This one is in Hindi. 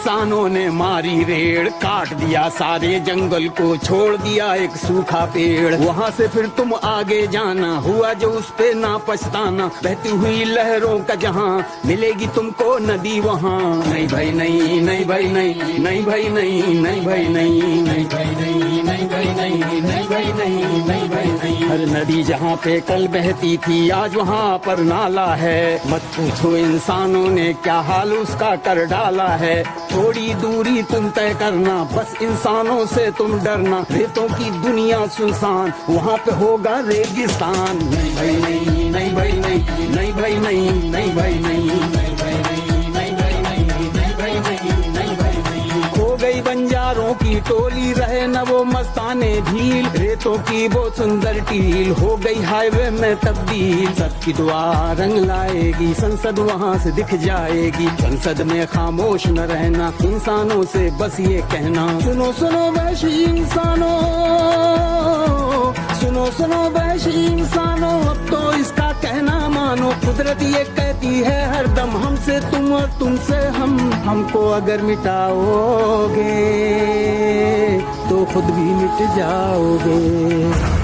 इंसानों ने मारी रेड़, काट दिया सारे जंगल को, छोड़ दिया एक सूखा पेड़। वहाँ से फिर तुम आगे जाना, हुआ जो उस पे ना पछताना। बहती हुई लहरों का जहाँ, मिलेगी तुमको नदी वहाँ। नहीं भाई नहीं, नहीं भाई नहीं, नहीं भाई नहीं, नहीं भाई नहीं, नहीं भाई नहीं, नहीं भाई नहीं, नहीं भाई नहीं, नहीं भाई नहीं। हर नदी जहाँ पे कल बहती थी, आज वहाँ पर नाला है। मत पूछो इंसानों ने क्या हाल उसका कर डाला है। थोड़ी दूरी तुम तय करना, बस इंसानों से तुम डरना। रेतों की दुनिया सुनसान, वहाँ पे होगा रेगिस्तान। नहीं भाई नहीं, नहीं भाई नहीं, नहीं भाई नहीं, नहीं भाई नहीं, नहीं भाई नहीं, नहीं भाई नहीं, नहीं भाई नहीं, नहीं भाई नहीं। हो गई बंजारों की टोली, रहे न वो मस्ताने भील। रेतों की वो सुंदर टील, हो गई हाईवे में तब्दील। सबकी दुआ रंग लाएगी, संसद वहाँ से दिख जाएगी। संसद में खामोश न रहना, इंसानों से बस ये कहना। सुनो सुनो वैशी इंसानों, सुनो सुनो वैशी इंसानों, अब तो इसका कहना मानो। कुदरत ये कहती है हरदम, हमसे तुम और तुमसे हम। हमको अगर मिटाओगे तो खुद भी मिट जाओगे।